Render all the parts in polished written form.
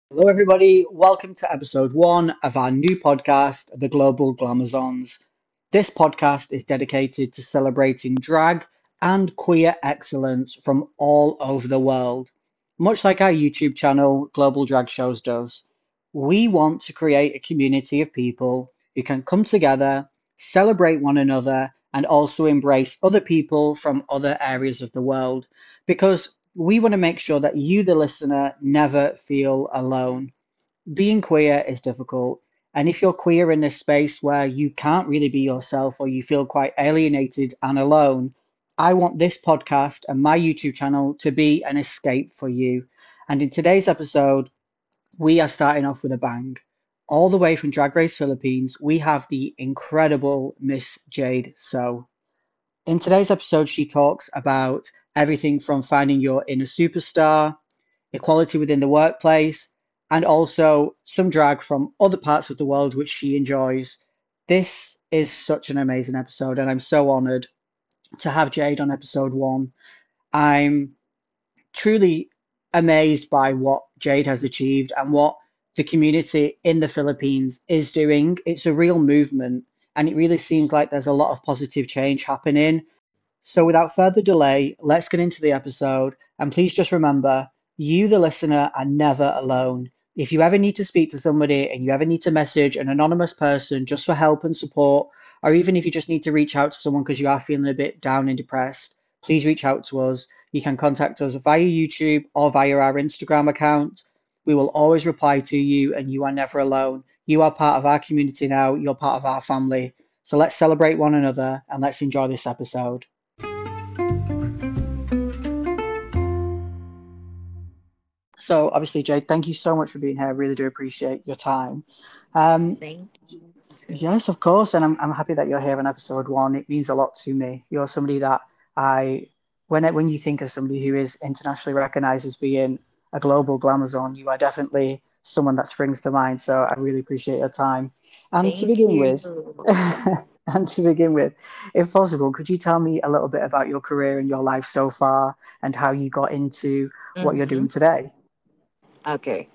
Hello, everybody. Welcome to episode one of our new podcast, The Global Glamazons. This podcast is dedicated to celebrating drag and queer excellence from all over the world. Much like our YouTube channel, Global Drag Shows, does. We want to create a community of people who can come together, celebrate one another, and also embrace other people from other areas of the world. Because we want to make sure that you, the listener, never feel alone. Being queer is difficult. And if you're queer in this space where you can't really be yourself or you feel quite alienated and alone, I want this podcast and my YouTube channel to be an escape for you. And in today's episode, we are starting off with a bang. All the way from Drag Race Philippines, we have the incredible Miss Jade. So, in today's episode, she talks about everything from finding your inner superstar, equality within the workplace, and also some drag from other parts of the world which she enjoys. This is such an amazing episode, and I'm so honored to have Jade on episode one. I'm truly amazed by what Jade has achieved and what the community in the Philippines is doing. It's a real movement, and it really seems like there's a lot of positive change happening. So, without further delay, let's get into the episode. And please just remember, you, the listener, are never alone. If you ever need to speak to somebody and you ever need to message an anonymous person just for help and support, or even if you just need to reach out to someone because you are feeling a bit down and depressed, please reach out to us. You can contact us via YouTube or via our Instagram account. We will always reply to you, and you are never alone. You are part of our community now, you're part of our family. So let's celebrate one another and let's enjoy this episode. So obviously, Jade, thank you so much for being here. I really do appreciate your time. Um, Thank you too. yes, of course, and I'm happy that you're here in episode one. It means a lot to me. You're somebody that when you think of somebody who is internationally recognized as being a global glamazon, you are definitely someone that springs to mind. So I really appreciate your time. And to Thank begin you. with, and to begin with, if possible, could you tell me a little bit about your career and your life so far and how you got into what you're Hmm. doing today? Okay.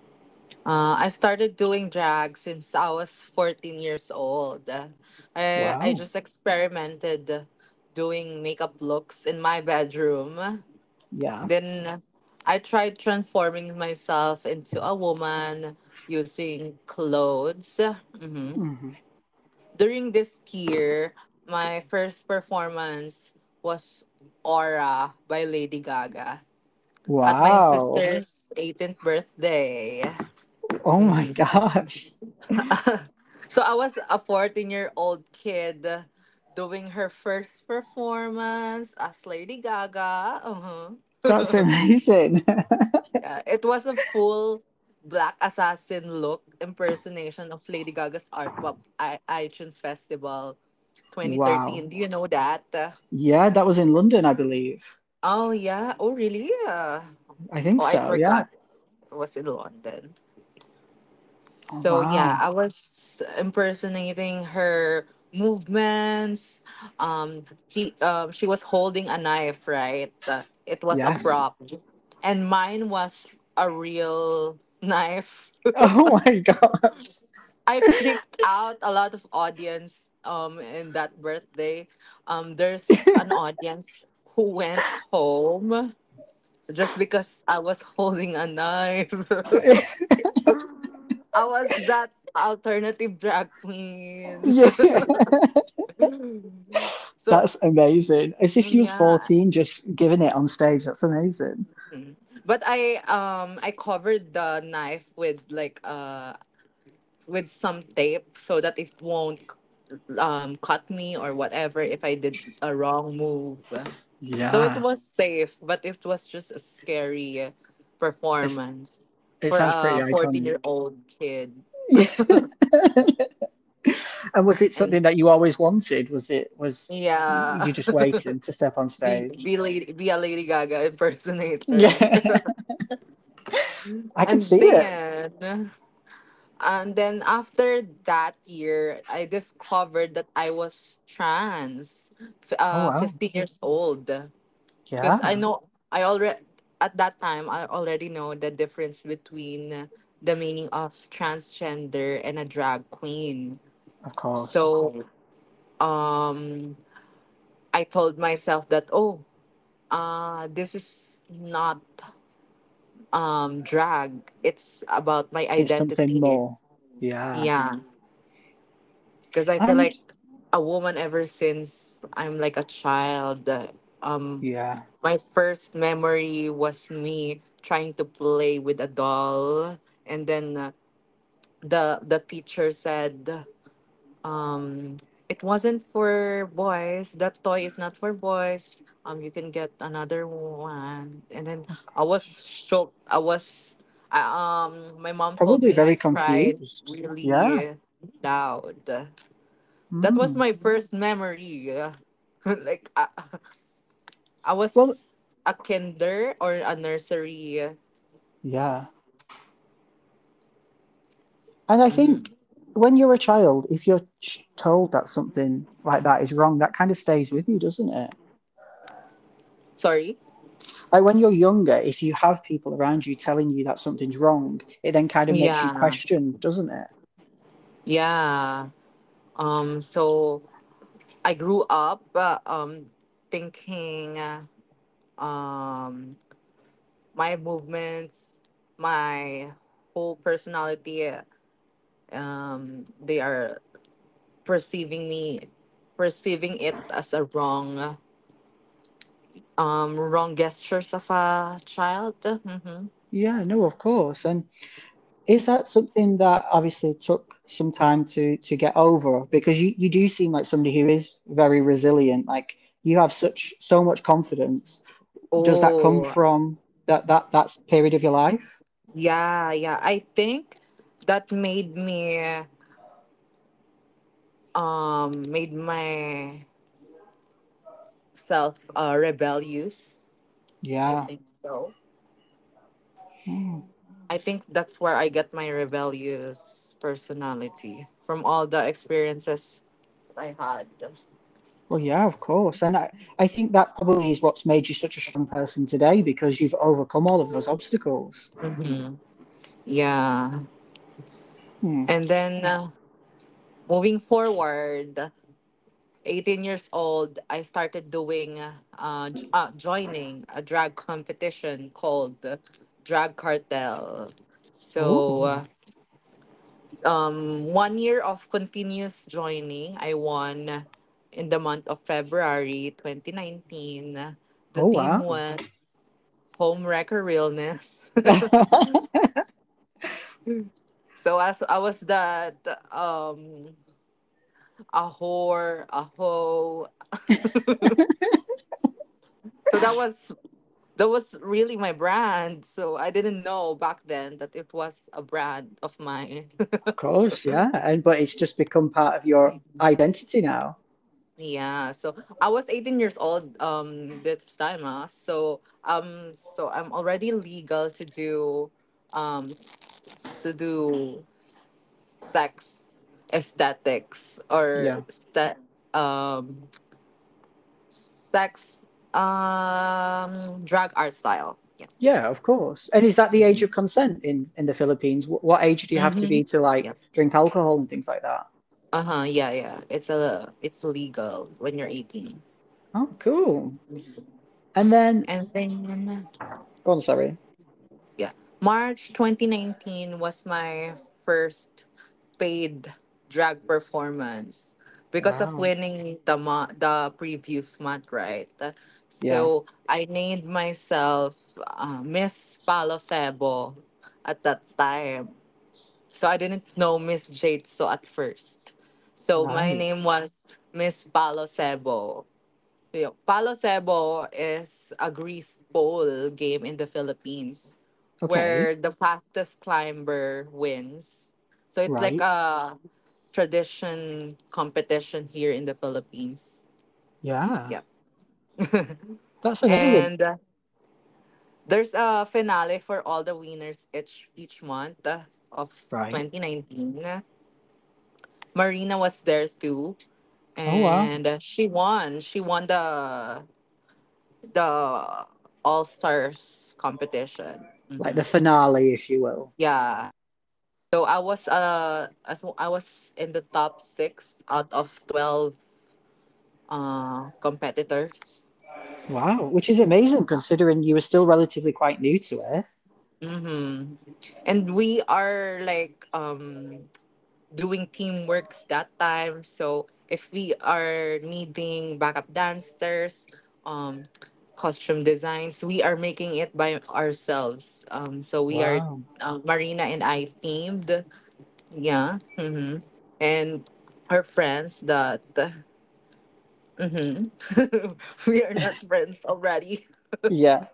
I started doing drag since I was 14 years old. I Wow. just experimented doing makeup looks in my bedroom. Yeah. Then I tried transforming myself into a woman using clothes. Hmm. During this year, my first performance was Aura by Lady Gaga at my Wow. sister's 18th birthday. Oh my Mhm. gosh. So I was a 14-year-old kid doing her first performance as Lady Gaga. That's Uh-huh. amazing. Yeah, it was a full Black Assassin look impersonation of Lady Gaga's Art Pop iTunes Festival Wow. 2013. Do you know that? Yeah, that was in London, I believe. Oh, yeah. Oh, really? I think Oh, I so, yeah. forgot. It was in London. So yeah, Wow. I was impersonating her movements. She was holding a knife, right? It was a Yes. prop, and mine was a real knife. Oh my God. I freaked out a lot of audience in that birthday. There's an audience who went home just because I was holding a knife. I was that alternative drag queen. Yeah. So That's amazing. As if you was yeah. 14 just giving it on stage. That's amazing. Mhm. But I covered the knife with some tape so that it won't cut me or whatever if I did a wrong move. So it Yeah. was safe, but it was just a scary It's, performance it for sounds pretty a iconic. 14-year-old kid. Yeah. And was it And something that you always wanted? Was yeah, you just waiting to step on stage? be a Lady Gaga impersonator. Yeah. I could and see it. then and then after that year, I discovered that I was trans, Oh wow. 15 years old. Because Yeah. I already at that time I already know the difference between the meaning of transgender and a drag queen. Of course. So um I told myself that, oh, this is not drag. It's about my It's something identity. more. Yeah. Yeah, because I feel And like a woman ever since I'm like a child. Um, yeah. my first memory was me trying to play with a doll, and then the teacher said, um, it wasn't for boys. That toy is not for boys. You can get another one. And then I was shocked. My mom told Probably me I very cried confused. Yeah. really loud. That was Mm. my first memory. like I Well, was a kinder or a nursery. yeah. And I Mhm. think when you're a child, if you're told that something like that is wrong, that kind of stays with you, doesn't it? Sorry. Like when you're younger, if you have people around you telling you that something's wrong, it then kind of makes you Yeah. question, doesn't it? Yeah. So I grew up thinking um my movements, my whole personality, they are perceiving me perceiving it as a wrong gestures of a child. Mm-hmm. Yeah, no, of course. And is that something that obviously took some time to get over? Because you do seem like somebody who is very resilient. Like you have so much confidence. Does that come Oh, from that period of your life? yeah. I think that made myself rebellious. I Yeah. think so. Mm. I think that's where I get my rebellious personality from all the experiences I had. Well, yeah, of course. And I think that probably is what's made you such a strong person today because you've overcome all of those obstacles. Hmm. Yeah. Hmm. And then moving forward, 18 years old, I started joining a drag competition called Drag Cartel. So, Oh, 1 year of continuous joining, I won in the month of February 2019. The oh theme wow. was home wrecker realness. So as I was that a whore, a hoe. So that was really my brand. So I didn't know back then that it was a brand of mine. Of course, yeah. And but it's just become part of your identity now. Yeah, so I was 18 years old this time, so I'm already legal um to do sex aesthetics or Yeah. um sex drag art style. Yeah. Yeah, of course. And is that the age of consent in the Philippines? What age do you have to Mm-hmm. be to like Yeah. drink alcohol and things like that? Uh-huh. Yeah. It's legal when you're 18. Oh, cool. And then, And then go on, sorry. yeah, March 2019 was my first paid drag performance because of Wow. winning the previous month, right? Yeah. So I named myself Miss Palo Sebo at that time. So I didn't know Miss Jade so at first. So my Right. name was Miss Palo Sebo. So, yeah, Palo Sebo is a grease bowl game in the Philippines Okay. where the fastest climber wins. So it's like Right. a tradition competition here in the Philippines. Yeah. Yep. That's amazing. And there's a finale for all the winners each month of Right. 2019. Marina was there too, Oh, wow. and she won. She won the All Stars competition. Like the Hmm. finale, if you will. Yeah. So I was in the top 6 out of 12 competitors. Wow, which is amazing considering you were still relatively quite new to it. Mm-hmm. And we are like doing teamworks that time. So if we are needing backup dancers, um, costume designs, we are making it by ourselves. So we are Wow. Marina and I themed, yeah, mm-hmm. And our friends that mm-hmm. we are not friends already. Yeah.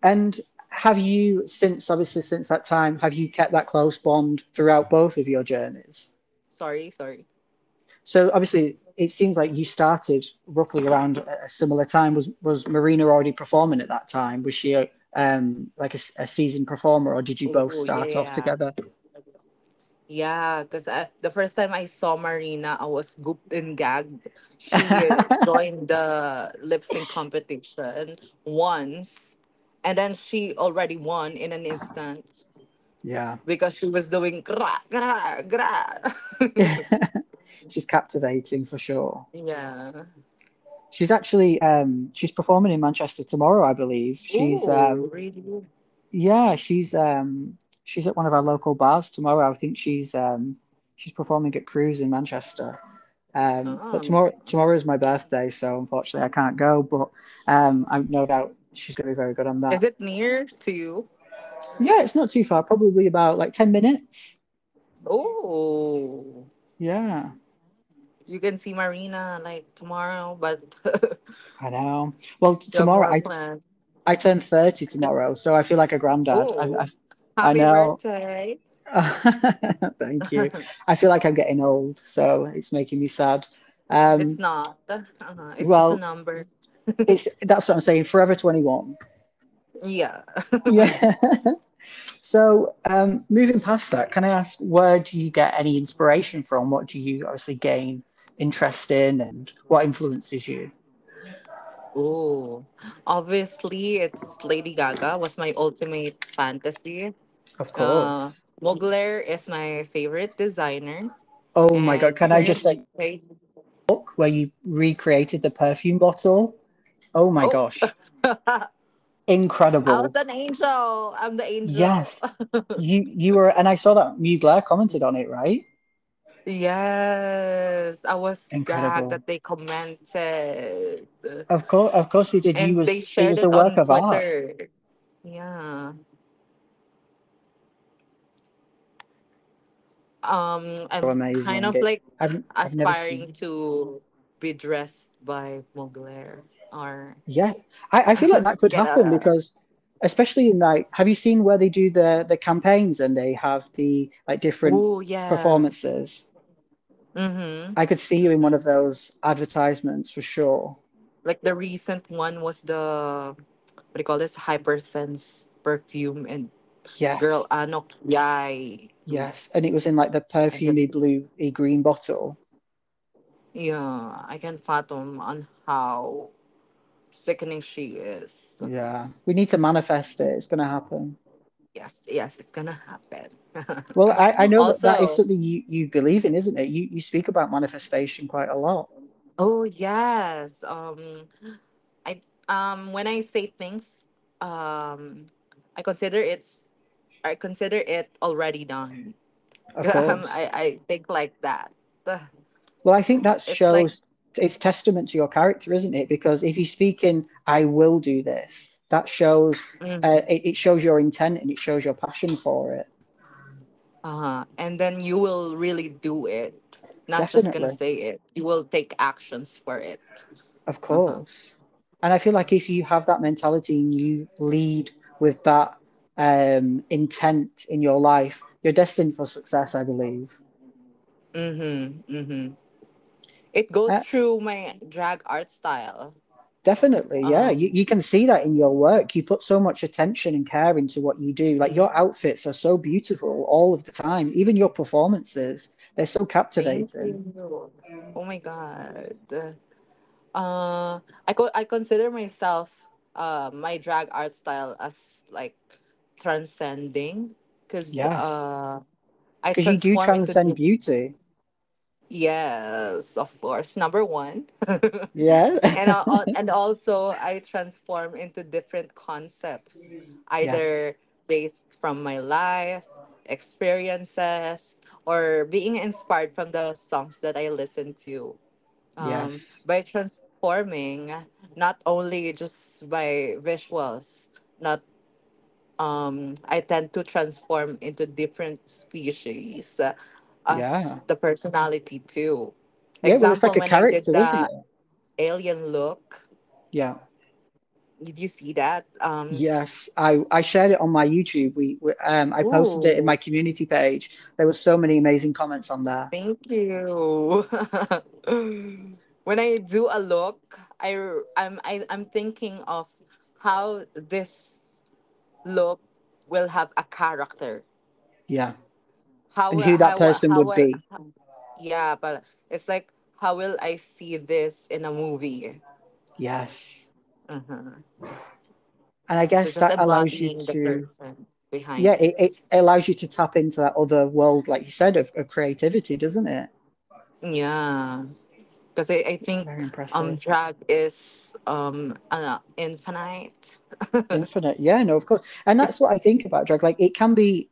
And have you, since obviously since that time, have you kept that close bond throughout both of your journeys? Sorry, sorry. So obviously, it seems like you started roughly around a similar time. Was Marina already performing at that time? Was she like a seasoned performer, or did you both Oh start off yeah. together? Yeah, because the first time I saw Marina, I was gooped and gagged. She joined the lip sync competition once, and then she already won in an instant Yeah. because she was doing gra gra gra. She's captivating for sure. Yeah. She's actually she's performing in Manchester tomorrow, I believe. Oh, really? Yeah, she's at one of our local bars tomorrow. I think she's performing at Cruise in Manchester. But tomorrow is my birthday, so unfortunately I can't go. But I'm no doubt she's going to be very good on Is that. it near to you? Yeah, it's not too far, probably about like 10 minutes. Oh, Yeah, you can see Marina like tomorrow, but I know. Well, you have tomorrow more plans. I turn 30 tomorrow, so I feel like a granddad. Oh, I happy know. birthday. Thank you. I feel like I'm getting old, so it's making me sad. It's Um, not. It's just a well, number. it's that's what I'm saying. Forever 21. Yeah. Yeah. So, moving past that, can I ask where do you get any inspiration from? What do you obviously gain interest in, and what influences you? Oh, obviously, it's Lady Gaga was my ultimate fantasy. Of course. Mugler is my favorite designer, Oh my God, and can I just say, Jade. book where you recreated the perfume bottle? Oh my Oh, gosh, I was incredible. an angel. I'm the angel. Yes, you were, and I saw that Mugler commented on it, right? Yes, I was gagged Incredible. that they commented, Of course he did. You and they was it shared was a it work on of art. Twitter. Yeah. So I'm kind amazing. of like I've never aspiring seen. to be dressed by Mugler or Yeah, I feel like that could get happen a. because, especially in like, have you seen where they do the campaigns and they have the like different Oh yeah. performances? Mm-hmm. I could see you in one Mm-hmm. of those advertisements for sure. Like the recent one was the what do you call this hypersense perfume and girl Yes, Anok Yai. yes, and it was in like the I can perfumey blue green bottle. yeah, I can fathom on how sickening she is. Yeah, we need to manifest it. It's gonna happen. Yes, yes, it's gonna happen. Well, I know that that is Also, something you believe in, isn't it? You speak about manifestation quite a lot. oh yes, I when I say things, I consider I consider it already done. Of course. I think like that. Well, I think that It's like shows it's testament to your character, isn't it? Because if you speak in "I will do this," that shows mhm. it shows your intent and it shows your passion for it. And then you will really do it. Not just gonna Definitely, say it. You will take actions for it. of Uh-huh. course. And I feel like if you have that mentality and you lead with that intent in your life, you're destined for success, I believe. Mm-hmm. Mm-hmm. It goes Uh, through my drag art style. Definitely, yeah. Um, You can see that in your work. You put so much attention and care into what you do. Like your outfits are so beautiful all of the time. Even your performances, they're so thank captivating. you. Oh my god. I consider myself my drag art style as like transcending. because Yes. I Because you do transform into transcend beauty. yes, of course, number one. Yeah. And also I transform into different concepts, Yes. either based from my life experiences or being inspired from the songs that I listen to. Yes. By transforming, not only just by visuals, not I tend to transform into different species as Yeah. the personality too. Yeah, well, it's like Example, a when I did character, isn't the it? alien look, Yeah. did you see that? Yes, I shared it on my YouTube. I posted it in my Ooh, community page. There were so many amazing comments on there. thank you. When I do a look, I'm thinking of how this look will have a character. Yeah, How and will- who that person how would will be. yeah, but it's like how will I see this in a movie? Yes, Uh-huh. and I So guess just that allows you embodying the to, person yeah, behind it it. allows you to tap into that other world, like you said, of creativity, doesn't it? Yeah, because I think Very impressive. drag is infinite. Infinite, yeah, no, of course, and that's what I think about drag. Like, it can be.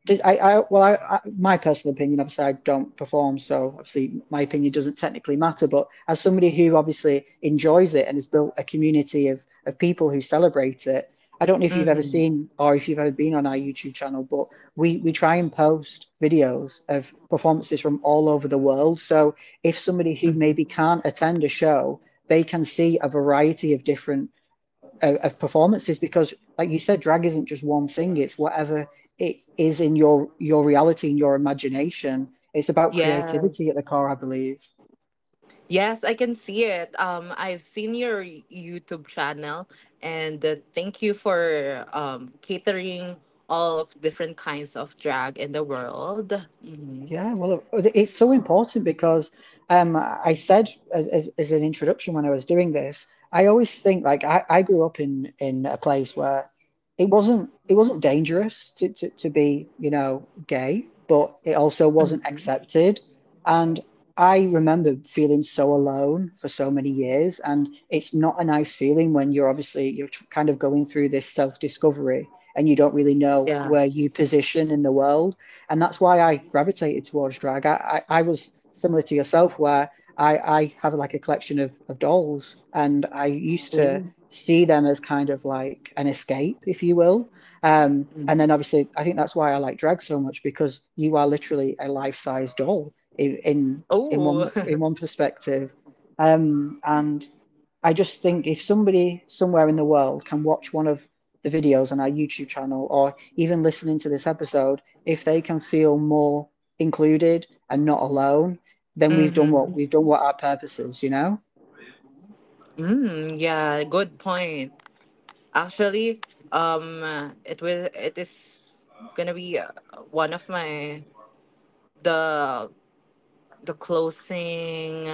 Well, my personal opinion, obviously, I don't perform, so obviously my opinion doesn't technically matter. But as somebody who obviously enjoys it and has built a community of people who celebrate it, I don't know if you've ever Mm-hmm. seen or if you've ever been on our YouTube channel, but we try and post videos of performances from all over the world. So if somebody who maybe can't attend a show, they can see a variety of different of performances because like you said drag isn't just one thing, it's whatever it is in your reality and your imagination. It's about creativity Yes. at the core, I believe. Yes, I can see it. I've seen your YouTube channel, and thank you for catering all of different kinds of drag in the world. Hmm. Yeah, well, it's so important because I said as an introduction when I was doing this, I always think like I grew up in a place where it wasn't dangerous to be, gay, but it also wasn't Hmm. accepted. And I remember feeling so alone for so many years, and it's not a nice feeling when you're kind of going through this self-discovery and you don't really know Yeah. where you position in the world. And that's why I gravitated towards drag. I was similar to yourself, where I have like a collection of dolls, and I used to Ooh. see them as kind of like an escape, if you will. And then obviously, I think that's why I like drag so much because you are literally a life-size doll Oh. in one perspective. And I just think if somebody somewhere in the world can watch one of the videos on our YouTube channel or even listening to this episode, if they can feel more included and not alone, then Mm-hmm. we've done what our purpose is, you know? Yeah, good point. Actually, it is gonna be one of my the the closing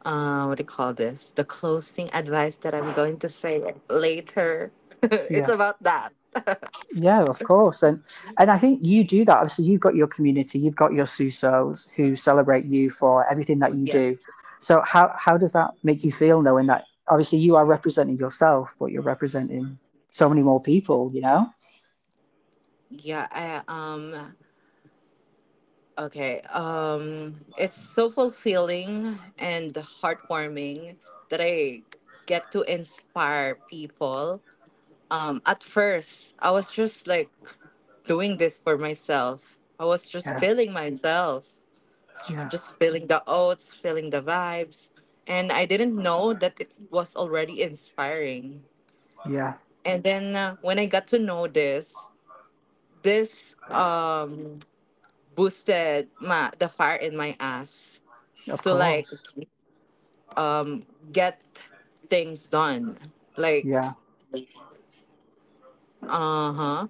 what do you call this? The closing advice that I'm going to say later. It's Yeah. about that. Yeah, of course. And I think you do that. Obviously, you've got your community, you've got your Susos who celebrate you for everything that you Yeah. do. So how does that make you feel knowing that obviously you are representing yourself, but you're representing so many more people, you know? Yeah, okay. It's so fulfilling and heartwarming that I get to inspire people. At first, I was just like doing this for myself. I was just Yeah, feeling myself, yeah, just feeling the oats, feeling the vibes, and I didn't know that it was already inspiring. yeah, And then when I got to know this boosted the fire in my ass of to like course. get things done. Like Yeah. uh-huh.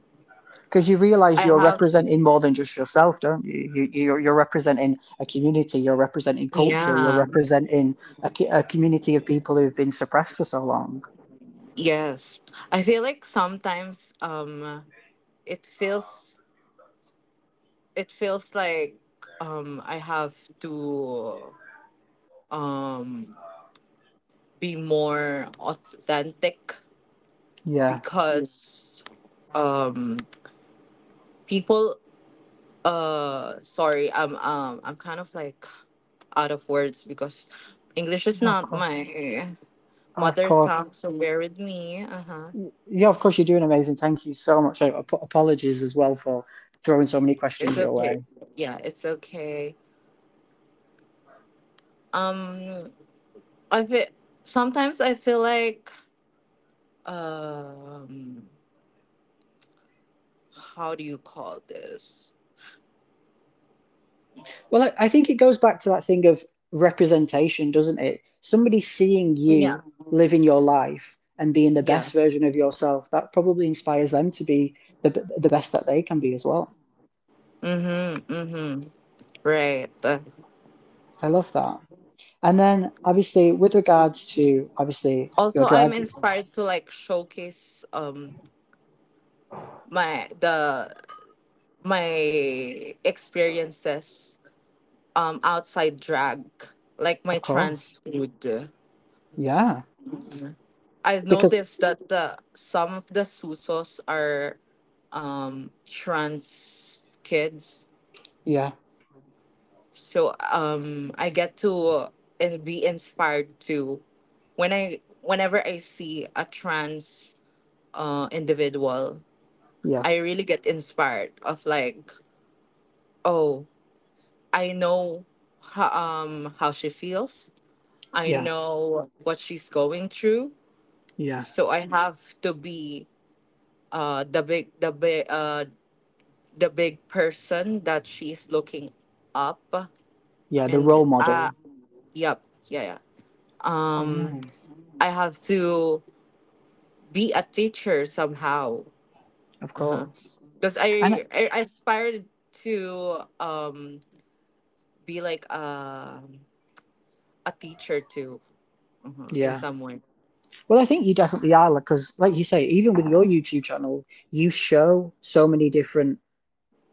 Because you realize I you're have representing more than just yourself, don't you? You're representing a community, you're representing culture, you're yeah. representing a community of people who've been suppressed for so long. Yes. I feel like sometimes it feels it feels like I have to um be more authentic Yeah, because um people sorry, I'm kind of like out of words because English is of not course. my Of mother course. tongue, so bear with me. Uh-huh. Yeah, of course, you're doing amazing. Thank you so much. Apologies as well for throwing so many It's questions your okay. way. Yeah, it's okay. Um I feel sometimes I feel like um how do you call this? Well, I think it goes back to that thing of representation, doesn't it? Somebody seeing Yeah. you living your life and being the Yeah. best version of yourself, that probably inspires them to be the best that they can be as well. Mm-hmm. Mm-hmm. Right. I love that. And then obviously with regards to obviously your Also, I'm drag, inspired to like showcase my the my experiences outside drag, like my of trans course. food. Yeah. I've Because noticed that the some of the susos are trans kids, yeah, so I get to be inspired to whenever I see a trans individual, yeah, I really get inspired of like, oh, I know how she feels. I yeah, know what she's going through. yeah, So I have to be the big person that she's looking up, yeah, the and role model. yep, yeah, yeah. Um, Oh, I have to be a teacher somehow. of Uh-huh. course. Because And I aspired to be like a teacher too, in yeah. some way. Well, I think you definitely are, because, like you say, even with your YouTube channel, you show so many different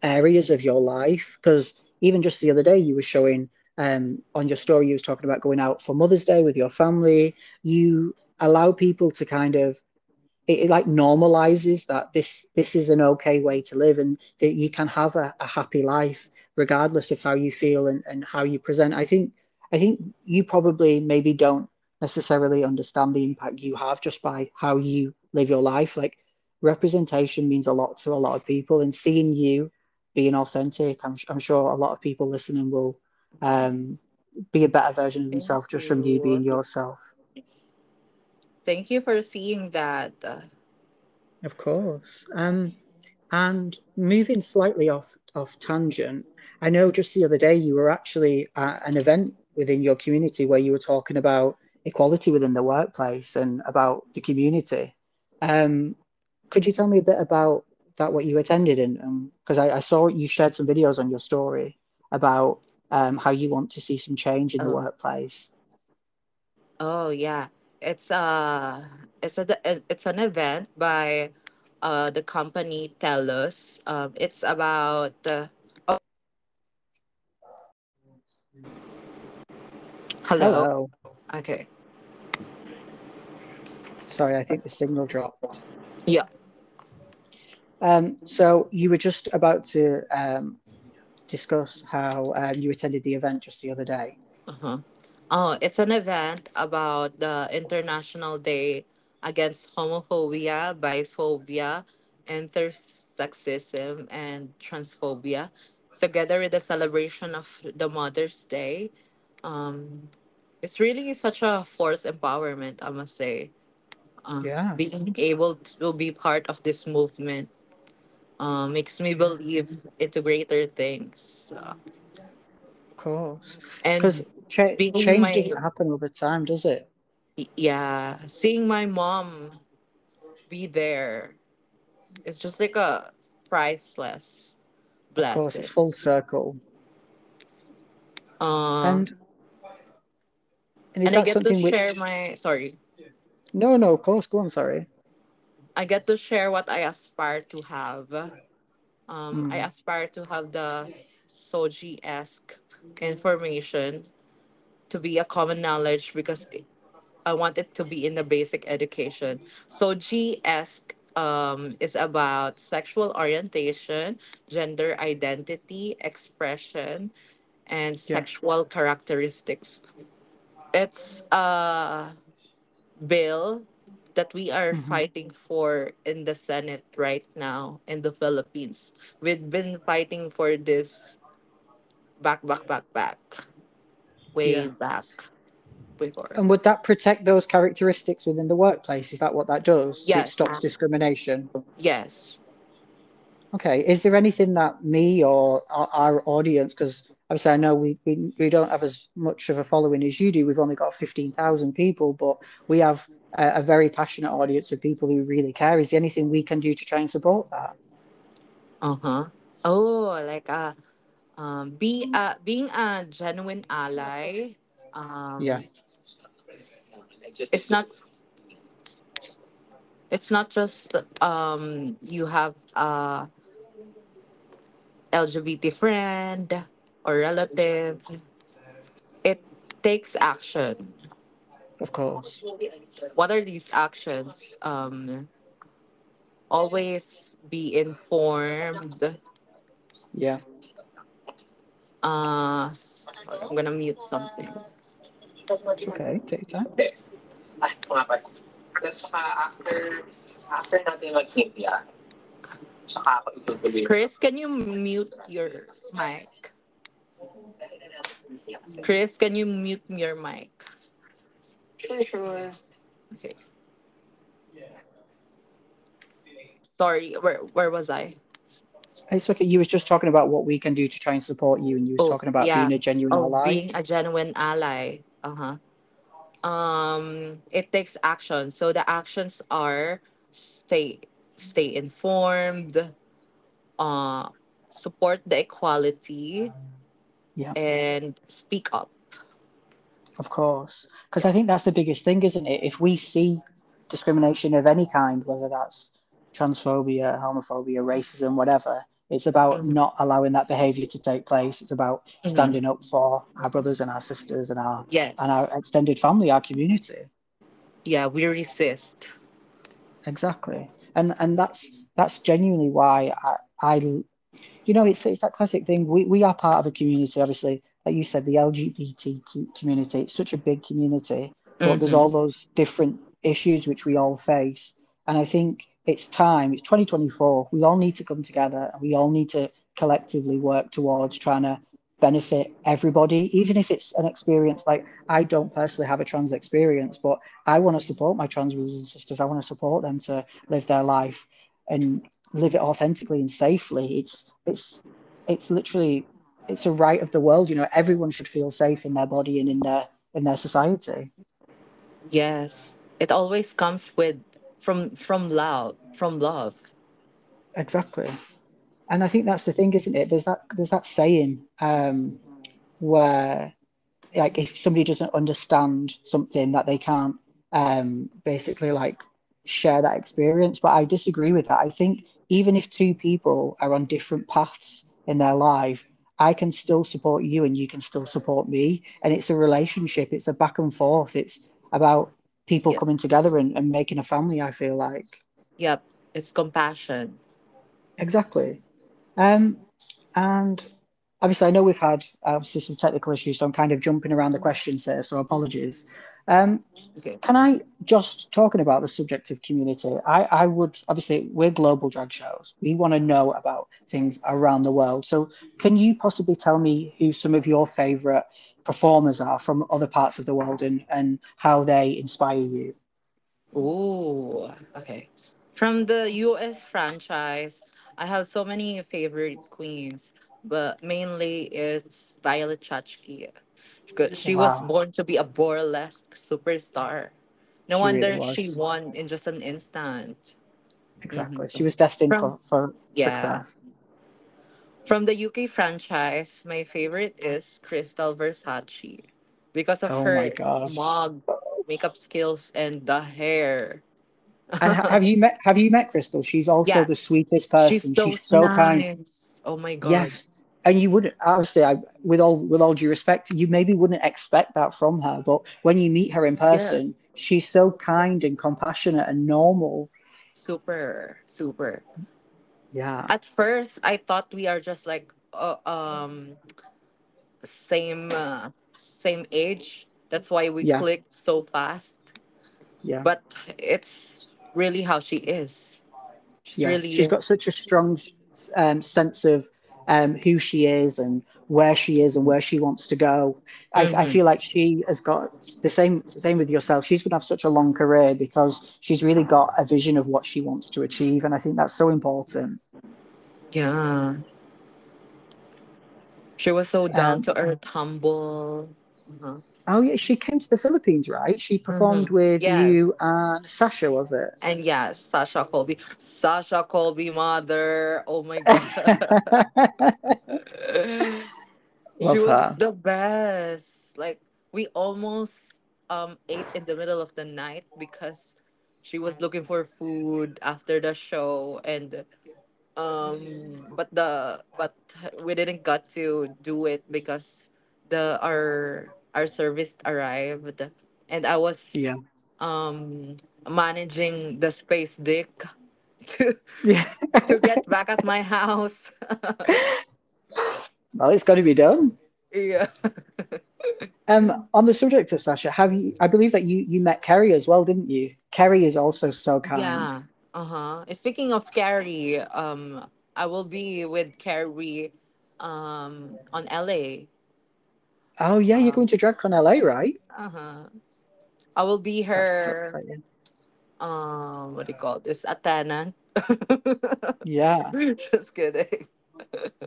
areas of your life. Because even just the other day, you were showing on your story, you was talking about going out for Mother's Day with your family. You allow people to kind of it like normalizes that this is an okay way to live and that you can have a happy life regardless of how you feel and how you present. I think you probably maybe don't necessarily understand the impact you have just by how you live your life. Like representation means a lot to a lot of people, and seeing you being authentic, I'm sure a lot of people listening will um, be a better version of Thank themselves just from you being you. yourself. Thank you for seeing that. Of course. And moving slightly off tangent, I know just the other day you were actually at an event within your community where you were talking about equality within the workplace and about the community. Um, could you tell me a bit about that, what you attended? And because I saw you shared some videos on your story about how you want to see some change in the Oh, workplace. oh yeah. It's it's an event by the company Telus. It's about hello. Hello. Okay. Sorry, I think the signal dropped. Yeah. So you were just about to discuss how you attended the event just the other day. Uh-huh. Oh, it's an event about the International Day Against Homophobia, Biphobia, Intersexism, and Transphobia, together with the celebration of the Mother's Day. Um, it's really such a force empowerment, I must say. Yeah, Being able to be part of this movement makes me yeah, believe into greater things. of course. Because And being change my doesn't happen over time, does it? yeah, seeing my mom be there is just like a priceless Of course, it's blessing. full circle. Uh, And is and I that get to something share which? my sorry, No, no, of course. Go on. Sorry. I get to share what I aspire to have. I Mm. aspire to have the Soji-esque information to be a common knowledge because I want it to be in the basic education. Soji-esque is about sexual orientation, gender identity, expression, and Yeah. sexual characteristics. It's a bill that we are Hmm. fighting for in the Senate right now in the Philippines. We've been fighting for this back, way Yeah. back before. And would that protect those characteristics within the workplace? Is that what that does? It Yes, stops discrimination. yes. Okay. Is there anything that me or our audience, because obviously I know we don't have as much of a following as you do. We've only got 15,000 people, but we have a very passionate audience of people who really care. Is there anything we can do to try and support that? Uh huh. Oh, like being a genuine ally. Yeah, Um, it's not it's not just you have a LGBT friend or relative. It takes action. of course. What are these actions? Always be informed. Yeah. Sorry, I'm gonna mute something. It's okay. Take your time. Ay, mga pa. Tapos saka after natin mag-India, saka ako itutuloy. Chris, can you mute your mic? Chris, can you mute your mic? Sure, sure. Okay. Sorry, where was I? It's okay. You was just talking about what we can do to try and support you, and you was Oh, talking about yeah. being a genuine Oh, ally. being a genuine ally. Uh-huh. It takes action. So the actions are stay stay informed, uh support the equality, Yeah. and speak up. Of course, because I think that's the biggest thing, isn't it? If we see discrimination of any kind, whether that's transphobia, homophobia, racism, whatever, it's about Mhm. not allowing that behavior to take place. It's about Mhm. standing up for our brothers and our sisters and Yes. our extended family, our community. Yeah, we resist. Exactly. And that's genuinely why it's that classic thing. We are part of a community, obviously. Like you said, the LGBT community, it's such a big community, but there's all Mm-hmm. those different issues which we all face. And I think it's time, it's 2024. We all need to come together and we all need to collectively work towards trying to benefit everybody, even if it's an experience like I don't personally have a trans experience, but I want to support my trans brothers and sisters. I want to support them to live their life and live it authentically and safely. It's literally it's a right of the world. Everyone should feel safe in their body and in their society. Yes. It always comes with from love. Exactly. And I think that's the thing, isn't it? There's that saying where like if somebody doesn't understand something that they can't basically like share that experience. But I disagree with that. I think even if two people are on different paths in their life, I can still support you and you can still support me. And it's a relationship, it's a back and forth. It's about people Yeah. coming together and making a family, I feel like. Yep. It's compassion. Exactly. Um, and obviously, I know we've had obviously some technical issues, so I'm kind of jumping around the questions here, so apologies. Um, Okay. can I just talking about the subject of community? I would obviously we're global drag shows. We want to know about things around the world. So can you possibly tell me who some of your favorite performers are from other parts of the world and how they inspire you? Ooh, okay. From the US franchise, I have so many favorite queens, but mainly it's Violet Chachki. She was Wow, born to be a burlesque superstar. No she really wonder she was. won in just an instant. Exactly. Hmm She was destined From for yeah, success. from the UK franchise, my favorite is Crystal Versace because of Oh my her gosh. mug, makeup skills, and the hair. And have you met Crystal? She's also the Yes. sweetest She's person. so She's so kind. nice. Oh my God. Yes. And you wouldn't obviously with all due respect, you maybe wouldn't expect that from her, but when you meet her in Yeah. person, she's so kind and compassionate and normal. Super, super. Yeah. At first, I thought we are just like same age. That's why we Yeah. clicked so fast. Yeah. But it's really how she is. She's Yeah, she's really. got such a strong sense of who she is and where she wants to go. I Mm-hmm. feel like she has got the same with yourself. She's going to have such a long career because she's really got a vision of what she wants to achieve, and I think that's so important. Yeah. She was so down Um, to earth, humble. Uh-huh. oh yeah, she came to the Philippines, right? She performed Mm-hmm. with Yes. you and Sasha, was it? And yeah, Sasha Colby. Sasha Colby, mother. Oh my God. She Love was her. the best. Like, we almost ate in the middle of the night because she was looking for food after the show, and but we didn't got to do it because our service arrived, and I was Yeah, managing the space dick to yeah. to get back at my house. Well, it's got to be done. Yeah. On the subject of Sasha, I believe that you met Kerry as well, didn't you? Kerry is also so kind. Yeah. Uh-huh. Speaking of Carrie, I will be with Carrie on LA. Oh yeah, you're Uh, going to DragCon LA, right? uh-huh. I will be That's so her exciting. what do you call this? Attendant. Yeah, Just kidding.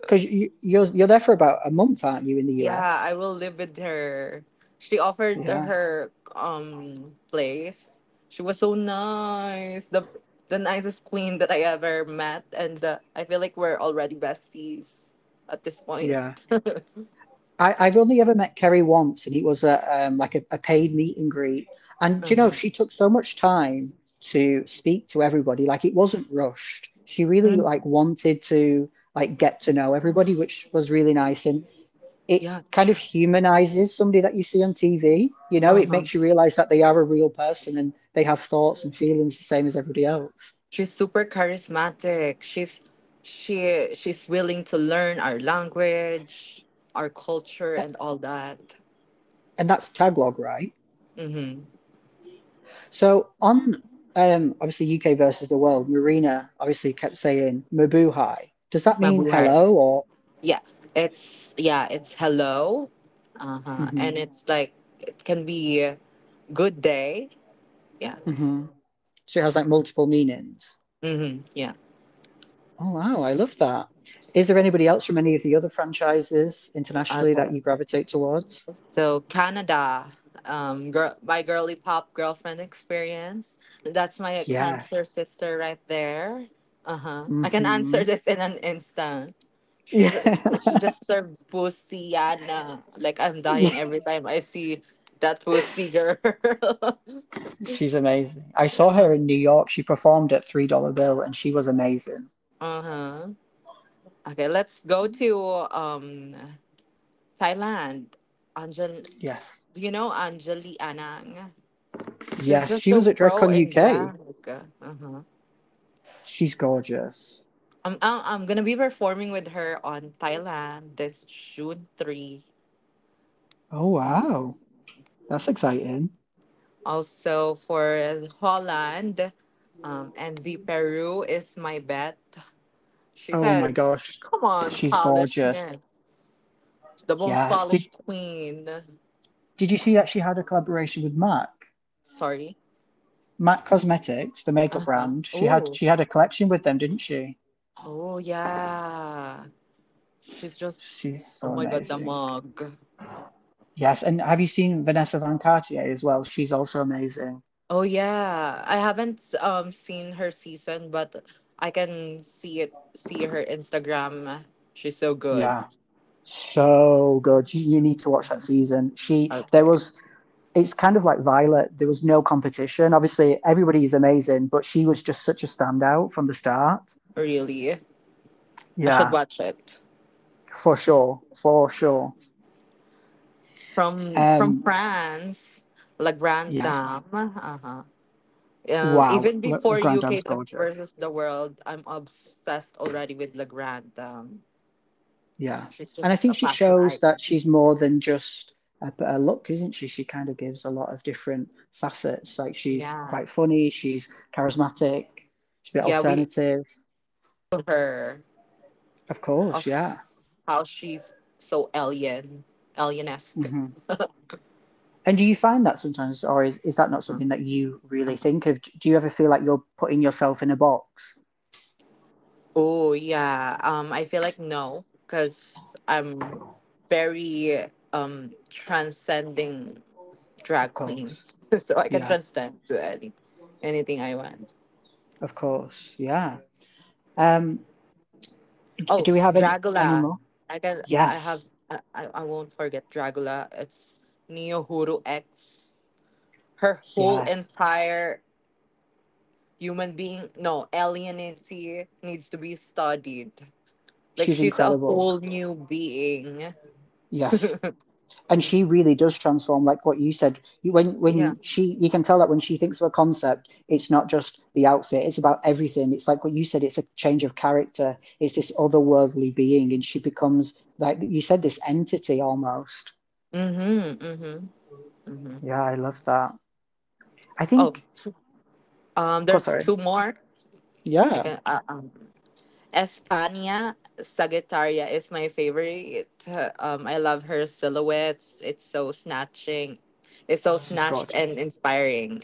because you're there for about a month, aren't you, in the Yeah, I US? will live with her. She offered Yeah, her place. She was so nice. The nicest queen that I ever met, and I feel like we're already besties at this point. yeah. I've only ever met Kerry once, and it was like a paid meet and greet. And Uh-huh. she took so much time to speak to everybody. Like it wasn't rushed. She really Mm, like wanted to like get to know everybody, which was really nice. And it yeah. kind of humanizes somebody that you see on TV. It Uh-huh. makes you realize that they are a real person and they have thoughts and feelings the same as everybody else. She's super charismatic. She's willing to learn our language, our culture, and all that. And that's Tagalog, right? Mm-hmm. So on obviously UK versus the world, Marina obviously kept saying Mabuhay. Does that mean Mabuhay. hello or? It's hello. Uh-huh. And Hmm. it's like it can be good day. Yeah. Hmm. So it has like multiple meanings. Mm-hmm. Yeah. Oh wow, I love that. Is there anybody else from any of the other franchises internationally that Okay. you gravitate towards? So Canada, my girly pop girlfriend experience. That's my cancer Yes. sister right there. Uh-huh. I can answer Hmm. this in an instant. Yeah. She just served pussy, Yana. Like I'm Yeah. dying every time I see that pussy girl. She's amazing. I saw her in New York. She performed at $3 Bill and she was amazing. Uh-huh. Okay, let's go to Thailand. Angel, Yes. do you know Anjali Anang? She's Yes. just She so was at pro DragCon in UK. drag. Uh-huh. She's gorgeous. I'm gonna be performing with her on Thailand this June 3. Oh, wow. That's exciting. Also for Holland, and the Peru is my bet. She Oh my said, gosh. "Come on, She's gorgeous. polishness, the most Yes. Did polished queen." did you see that she had a collaboration with MAC? Sorry. MAC Cosmetics, the makeup Uh-huh. brand. She had Oh. she had a collection with them, didn't she? Oh yeah. She's just, She's oh so my god, the amazing. mug. Yes, and have you seen Vanessa Van Cartier as well? She's also amazing. Oh yeah. I haven't seen her season, but I can see her Instagram. She's so good. Yeah, so good. You need to watch that season. There Okay. was it's kind of like Violet. There was no competition. Obviously, everybody is amazing, but she was just such a standout from the start. Really, I should Yeah, watch it. for sure, for sure. From Um, France, La Grande yes. Dame. Uh-huh. Wow, Even before Grand UK Dame's gorgeous. versus the world, I'm obsessed already with La Grande Dame. Yeah, She's and I just a think she fashion shows that icon. she's more than just a look, isn't she? She kind of gives a lot of different facets. Like she's Yeah, quite funny, she's charismatic, she's a bit yeah. We alternative. her Of course, of yeah. how she's so alien-esque. Hmm. And do you find that sometimes, or is that not something that you really think of? Do you ever feel like you're putting yourself in a box? Oh yeah. I feel like no, because I'm very transcending Of drag queen, course. so I can Yeah, transcend to anything I want. of course. Yeah. Um, Oh, do we have any Dragula. more? I can. I have. Yes. I won't forget Dragula. It's Neo Huru X. Her whole Yes. entire human being, no, alienity needs to be studied. Like She's she's a incredible. whole new being. Yes. And she really does transform, like what you said. Yeah. You can tell that when she thinks of a concept, it's not just the outfit, it's about everything. It's like what you said, it's a change of character. It's this otherworldly being, and she becomes, like you said, this entity almost. Mm-hmm. Mm-hmm. Mm-hmm. Yeah, I love that. I Oh, think, oh, there's sorry. two more. I Yeah. can. Espana Sagittaria is my favorite. I love her silhouettes. It's so snatching. It's so She's snatched and gorgeous. inspiring.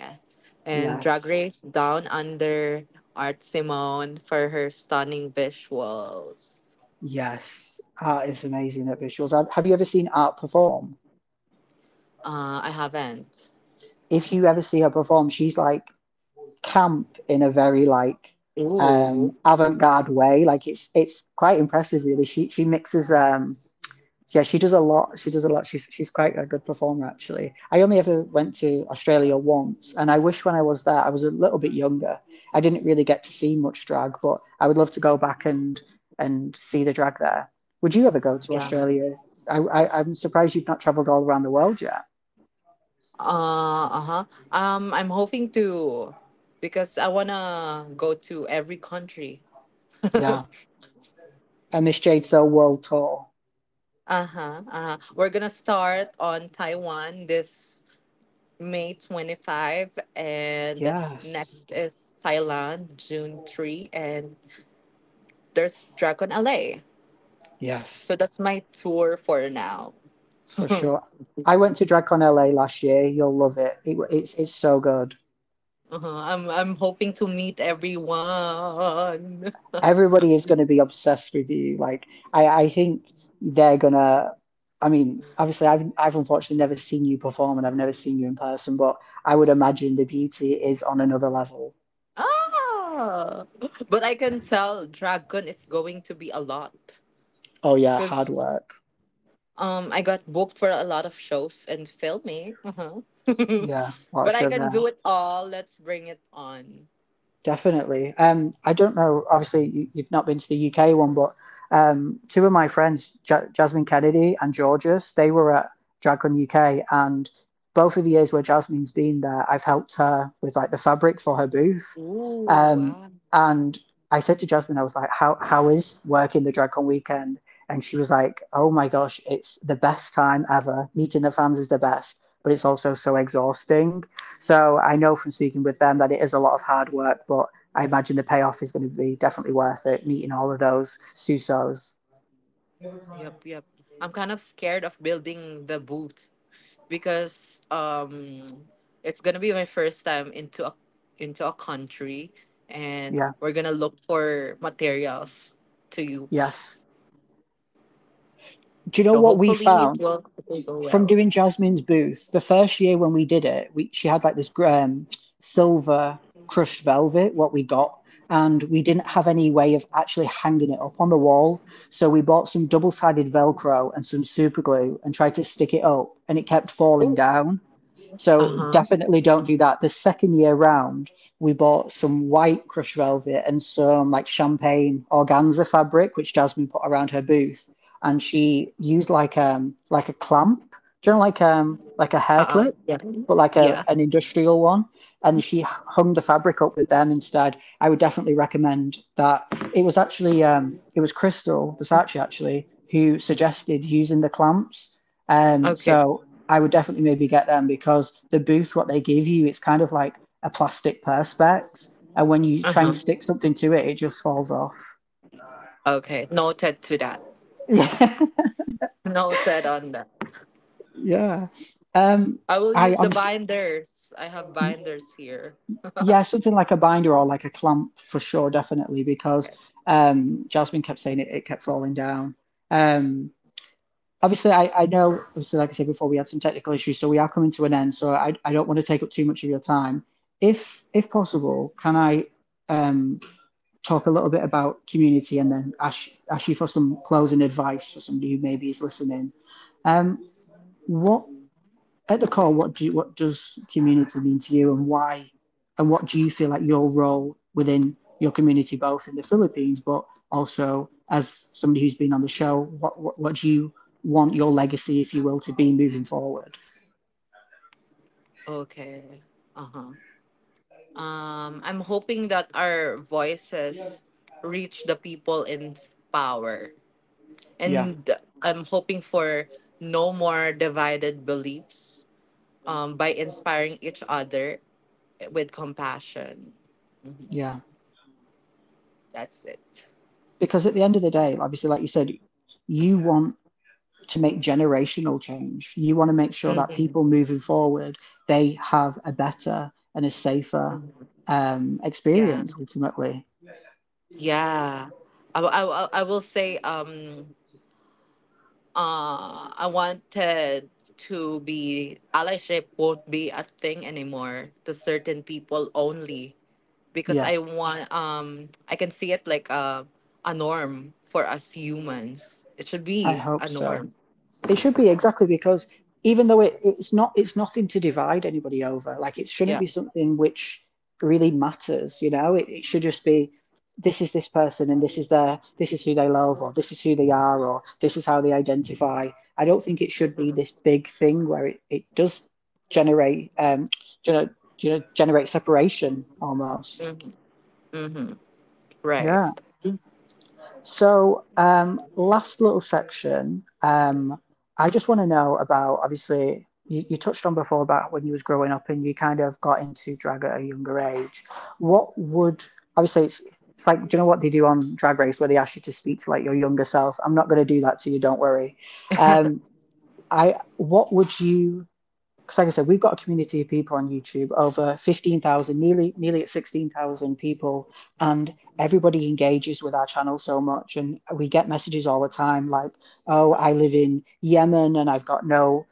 And Drag Yes. Race Down Under Art Simone for her stunning visuals. Yes. Art is amazing at visuals. Have you ever seen art perform? I haven't. If you ever see her perform, she's like camp in a very like Ooh. avant-garde way. Like it's quite impressive really. She mixes yeah, she does a lot. She does a lot. She's quite a good performer actually. I only ever went to Australia once, and I wish when I was there I was a little bit younger. I didn't really get to see much drag, but I would love to go back and see the drag there. Would you ever go to Yeah. Australia? I'm surprised you've not traveled all around the world yet. Uh-huh. I'm hoping to, because I wanna go to every country. Yeah, a Miss Jade So World Tour. Uh-huh. Uh-huh. We're gonna start on Taiwan this May 25, and Yes, next is Thailand, June 3, and there's Dragon LA. yes. So that's my tour for now. For sure. I went to DragCon LA last year. You'll love it. It's so good. I'm hoping to meet everyone. Everybody is going to be obsessed with you. Like I think they're gonna. I mean, obviously, I've unfortunately never seen you perform, and I've never seen you in person. But I would imagine the beauty is on another level. Ah, but I can tell Dragon it's going to be a lot, Oh yeah, hard because work. I got booked for a lot of shows and filming. Yeah, But lots I of can do it all. Let's bring it on. definitely. I don't know. Obviously, you've not been to the UK one, but two of my friends, Jasmine Kennedy and Georges, they were at DragCon UK, and both of the years where Jasmine's been there, I've helped her with like the fabric for her booth. Ooh, Um, wow. and I said to Jasmine, I was like, how is working the DragCon weekend? And she was like, oh my gosh, it's the best time ever. Meeting the fans is the best, but it's also so exhausting. So I know from speaking with them that it is a lot of hard work, but I imagine the payoff is going to be definitely worth it, meeting all of those Susos. Yep, yep. I'm kind of scared of building the booth, because it's gonna be my first time into a country, and Yeah, we're gonna look for materials to use. yes. Do you know So what we hopefully found? it will go From well. doing Jasmine's booth, the first year when we did it, she had like this silver crushed velvet, what we got, and we didn't have any way of actually hanging it up on the wall. So we bought some double-sided Velcro and some super glue and tried to stick it up, and it kept falling Oh, down. So Uh-huh. definitely don't do that. The second year round, we bought some white crushed velvet and some like champagne organza fabric, which Jasmine put around her booth, and she used like a clamp, do you know, like a hair Uh-uh. clip, Yeah. but like a Yeah. an industrial one, and she hung the fabric up with them instead. I would definitely recommend that. It was Crystal Versace actually who suggested using the clamps. Okay. So I would definitely maybe get them because the booth, what they give you, it's kind of like a plastic perspex, and when you try and Uh-huh. stick something to it, it just falls off. Okay. Noted to that. Yeah, Noted on that. yeah. Um, I will I use the honestly, binders. I have binders here. yeah, something like a binder or like a clamp for sure, definitely, because Jasmine kept saying it kept falling down. Um, Obviously, I know, obviously, like I said before, we had some technical issues, so we are coming to an end. So I don't want to take up too much of your time. If possible, can I um, talk a little bit about community and then ask you for some closing advice for somebody who maybe is listening? Um, what at the core, what does community mean to you, and why, and what do you feel like your role within your community, both in the Philippines, but also as somebody who's been on the show, what do you want your legacy, if you will, to be moving forward? Okay. Uh-huh. I'm hoping that our voices reach the people in power. Yeah, And I'm hoping for no more divided beliefs, by inspiring each other with compassion. Mhm. yeah. That's it. Because at the end of the day, obviously, like you said, you want to make generational change. You want to make sure that Hmm. people moving forward, they have a better and a safer Yeah. experience ultimately. Yeah. I will say, I wanted to be allyship won't be a thing anymore to certain people only, because Yeah, I can see it like a norm for us humans. It should I be hope a so. norm. It should be exactly because even though it's nothing to divide anybody over. Like it shouldn't Yeah. be something which really matters, you know. It should just be this is this person and this is who they love or this is who they are or this is how they identify. I don't think it should be this big thing where it does generate gener, generate separation almost. Mm-hmm. Mm-hmm. Right. Yeah. So, last little section. I just want to know about, obviously, you touched on before about when you was growing up and you kind of got into drag at a younger age. What would, obviously, it's like, do you know what they do on Drag Race where they ask you to speak to like your younger self? I'm not going to do that to you, don't worry. Um, what would you because like I said, we've got a community of people on YouTube, over 15,000, nearly at 16,000 people, and everybody engages with our channel so much, and we get messages all the time like, "Oh, I live in Yemen and I've got no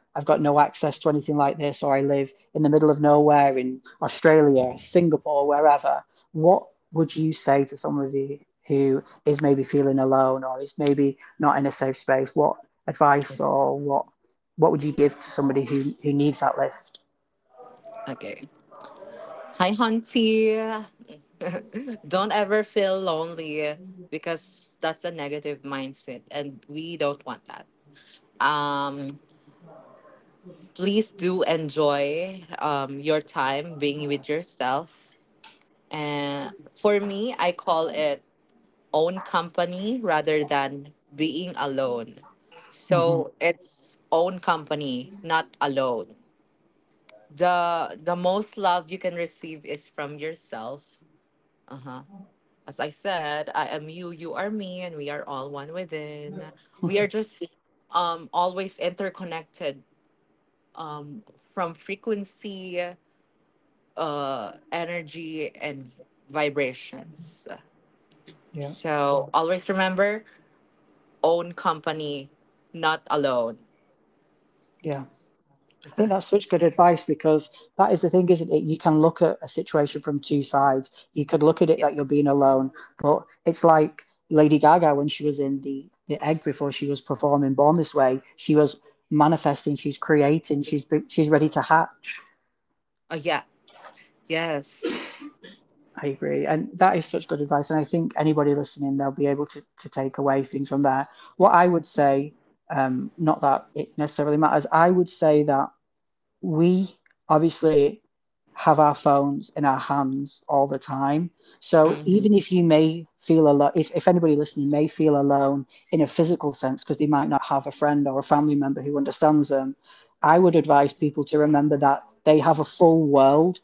access to anything like this," or "I live in the middle of nowhere in Australia, Singapore, wherever." What would you say to somebody who is maybe feeling alone or is maybe not in a safe space? What advice or what would you give to somebody who needs that lift? Okay. Hi, Hunty. Don't ever feel lonely, because that's a negative mindset, and we don't want that. Um, Please do enjoy your time being with yourself. And for me, I call it own company rather than being alone. Hmm. So it's own company, not alone. The most love you can receive is from yourself. Uh-huh. As I said, I am you, you are me, and we are all one within. We are just always interconnected, um from frequency, energy, and vibrations. Yeah, So always remember, own company, not alone. yeah. I think that's such good advice because that is the thing, isn't it? You can look at a situation from two sides. You could look at it Yeah. that you're being alone, but it's like Lady Gaga when she was in the egg before she was performing Born This Way. She was manifesting, she's creating, she's ready to hatch. Yeah. Yes. I agree. And that is such good advice. And I think anybody listening, they'll be able to take away things from there. What I would say, not that it necessarily matters, I would say that we obviously have our phones in our hands all the time. So Mm-hmm. even if you may feel alone, if anybody listening may feel alone in a physical sense because they might not have a friend or a family member who understands them, I would advise people to remember that they have a full world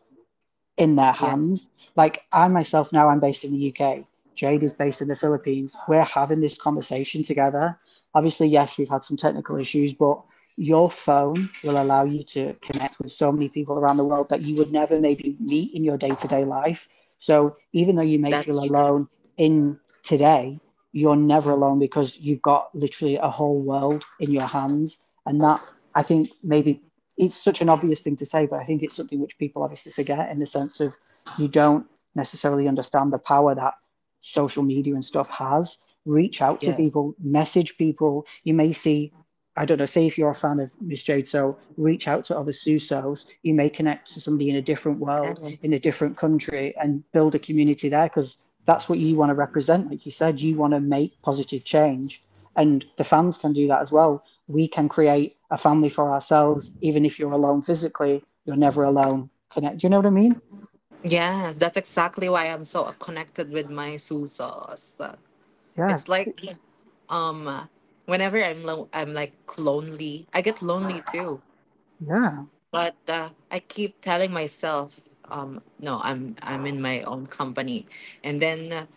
in their Yeah. hands. Like I myself now, I'm based in the UK. Jade is based in the Philippines. We're having this conversation together. Obviously, yes, we've had some technical issues, but your phone will allow you to connect with so many people around the world that you would never maybe meet in your day-to-day life. So even though you may feel That's true. alone in today, you're never Mm. alone because you've got literally a whole world in your hands. And that I think maybe it's such an obvious thing to say, but I think it's something which people obviously forget in the sense of you don't necessarily understand the power that social media and stuff has. Reach out to Yes. people, message people. You may see, I don't know, say if you're a fan of Miss Jade, so reach out to other Susos. You may connect to somebody in a different world, in a Yes. different country, and build a community there because that's what you want to represent. Like you said, you want to make positive change. And the fans can do that as well. We can create a family for ourselves, even if you're alone physically, you're never alone. Connect. Do you know what I mean? Yes, that's exactly why I'm so connected with my Susos. Yeah, It's like whenever I'm like lonely. I get lonely too. yeah, But I keep telling myself, no, I'm in my own company. And then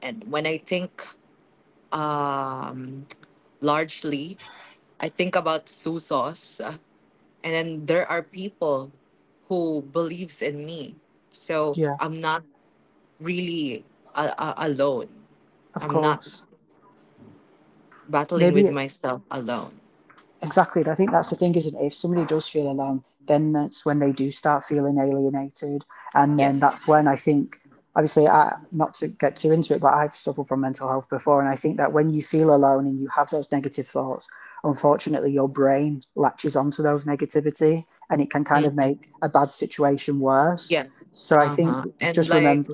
and when I think um largely, I think about Susos, and then there are people who believes in me. So yeah, I'm not really alone. of I'm not course. battling with Maybe myself alone. exactly. And I think that's the thing, isn't it? If somebody does feel alone, then that's when they do start feeling alienated. And then Yes. that's when I think, obviously, not to get too into it, but I've suffered from mental health before. And I think that when you feel alone and you have those negative thoughts, unfortunately, your brain latches onto those negativity and it can kind of Hmm. make a bad situation worse. Yeah. So I think Uh-huh. And just like remember,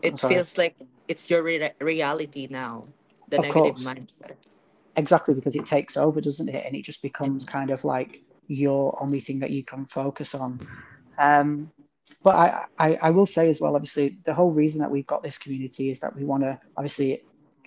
I'm it sorry, feels like it's your reality now, the of negative course. mindset. Exactly, because it takes over, doesn't it? And it just becomes And kind of like your only thing that you can focus on. Um, but I will say as well, obviously, the whole reason that we've got this community is that we want to obviously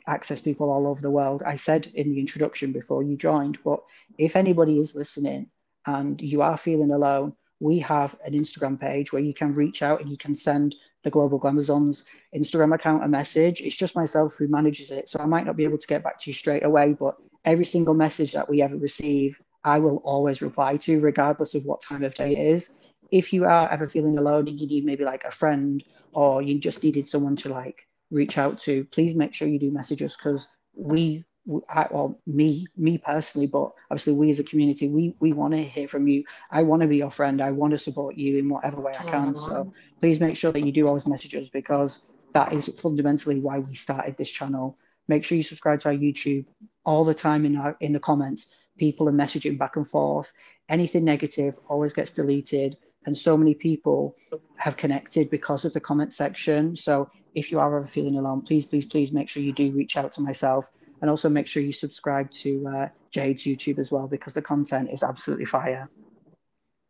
access people all over the world. I said in the introduction before you joined, but if anybody is listening and you are feeling alone, we have an Instagram page where you can reach out and you can send the Global Glamazons Instagram account a message. It's just myself who manages it, so I might not be able to get back to you straight away, but every single message that we ever receive, I will always reply to, regardless of what time of day it is. If you are ever feeling alone and you need maybe like a friend or you just needed someone to like reach out to, please make sure you do message us because well, me personally, but obviously we as a community, we want to hear from you. I want to be your friend. I want to support you in whatever way I can. So um, please make sure that you do always message us because that is fundamentally why we started this channel. Make sure you subscribe to our YouTube all the time in the comments. People are messaging back and forth. Anything negative always gets deleted, and so many people have connected because of the comment section. So if you are ever feeling alone, please, please, please make sure you do reach out to myself, and also make sure you subscribe to Jade's YouTube as well because the content is absolutely fire.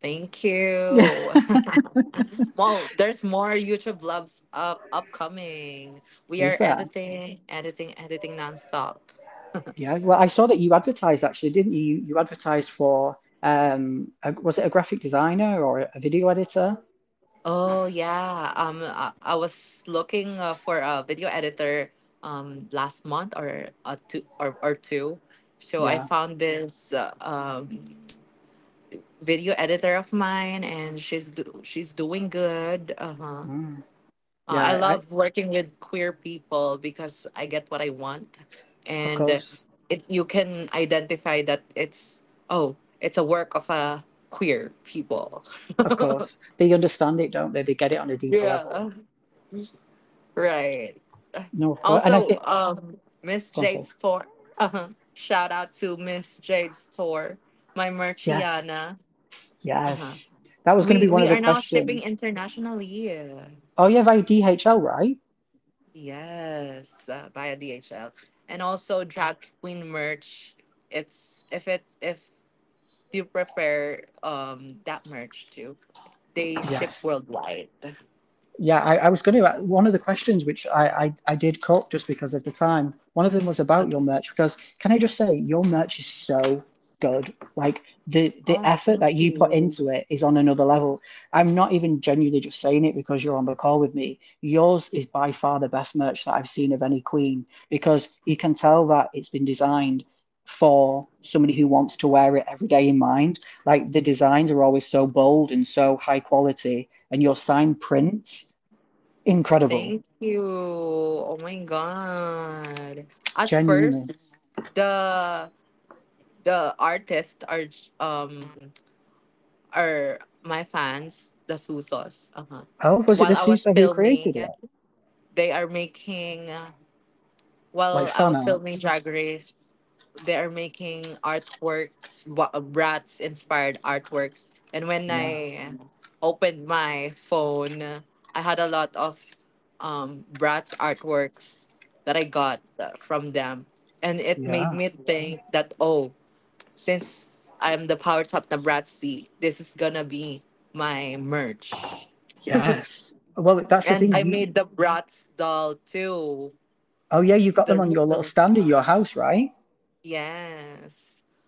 thank you. Well, there's more YouTube vlogs upcoming. We Is are there? editing nonstop. Yeah. Well, I saw that you advertised actually, didn't you? You advertised for was it a graphic designer or a video editor? Oh yeah. I was looking for a video editor last month or two. So I Yeah. found this video editor of mine, and she's doing good. Uh-huh. Mm. I Yeah. love working with queer people because I get what I want, Of and course. it you can identify that it's a work of a queer people. Of course. They understand it, don't they? They get it on a deeper level. Yeah, right. No, of course. And I Also, think, Miss go on, sorry. Jade's store. Shout out to Miss Jade's store, my Yes. Merchiana. Uh huh. Yes. That was going to be We one we of the are now shipping questions. internationally. Oh, yeah, via DHL, right? Yes, via DHL, and also drag queen merch. It's if you prefer that merch too, they ship Yes. worldwide. Yeah, I was going to, one of the questions which I did cut just because of the time, one of them was about your Okay. merch because can I just say your merch is so good. Like the Oh, effort that thank you put you. into it is on another level. I'm not even genuinely just saying it because you're on the call with me. Yours is by far the best merch that I've seen of any queen because you can tell that it's been designed for somebody who wants to wear it every day in mind. Like the designs are always so bold and so high quality, and your signed prints incredible, Thank you. Oh my god. At genuinely. first, the the artists are my fans, the Susos. Uh-huh. Oh, was it the While I was Susa who filming, created it? they are making Like while I fan was art? filming Drag Race, they are making artworks, Bratz inspired artworks. And when Yeah, I opened my phone, I had a lot of Bratz artworks that I got from them. And it made yeah, me think that, oh, since I'm the Power Top na Bratzy, this is gonna be my merch. yes. Well, that's the And thing. I You, made the Bratz doll too. oh yeah, you got The them on your little real. stand in your house, right? Yes.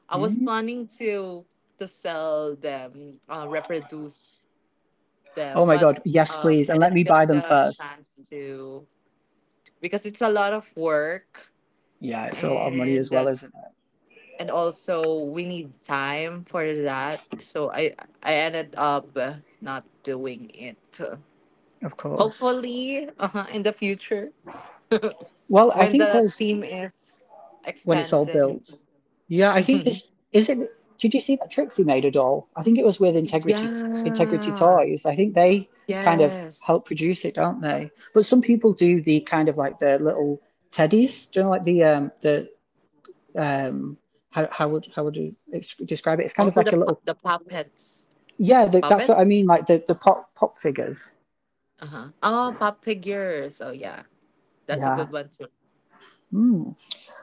I was Mm. planning to sell them, reproduce Oh them, my but God, yes, please, I and let me didn't get buy them the first. chance to because it's a lot of work Yeah, it's a lot of money as and well, isn't it? also we need time for that. So I ended up not doing it. Of course. Hopefully, in the future Well, I when think the there's team is when it's all extended. built. Yeah, I think this is it. Did you see that Trixie made a doll? I think it was with Integrity Yeah. Toys. I think they kind of Yes. help produce it, don't they? But some people do the kind of like the little teddies. Do you know like the um how would you describe it? It's kind of Also like a little the puppets. yeah. That's Puppets? what I mean. Like the pop figures. Uh-huh. Oh, pop figures. Oh yeah. That's a Yeah. good one too. Mm.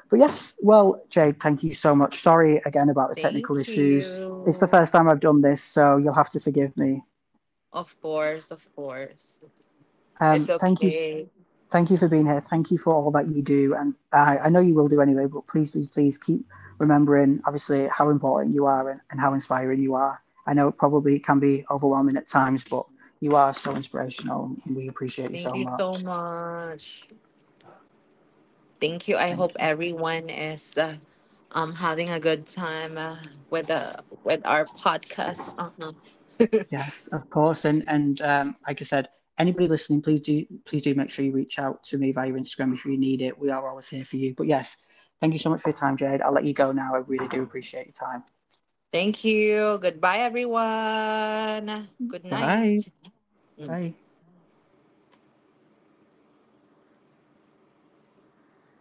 But yes, well, Jade, thank you so much. Sorry again about the technical Thank issues. It's the you. first time I've done this, so you'll have to forgive me. Of course, of course. It's Thank you, okay. thank you for being here. Thank you for all that you do, and I know you will do anyway. But please keep remembering, obviously, how important you are and how inspiring you are. I know it probably can be overwhelming at times, but you are so inspirational, and we appreciate you Thank so you so much. much. Thank you. I hope Thank you. everyone is having a good time with our podcast. Uh-huh. Yes, of course. And like I said, anybody listening, please do make sure you reach out to me via Instagram if you need it. We are always here for you. But yes, thank you so much for your time, Jade. I'll let you go now. I really do appreciate your time. Thank you. Goodbye everyone. Good Bye. night. Mm. Bye.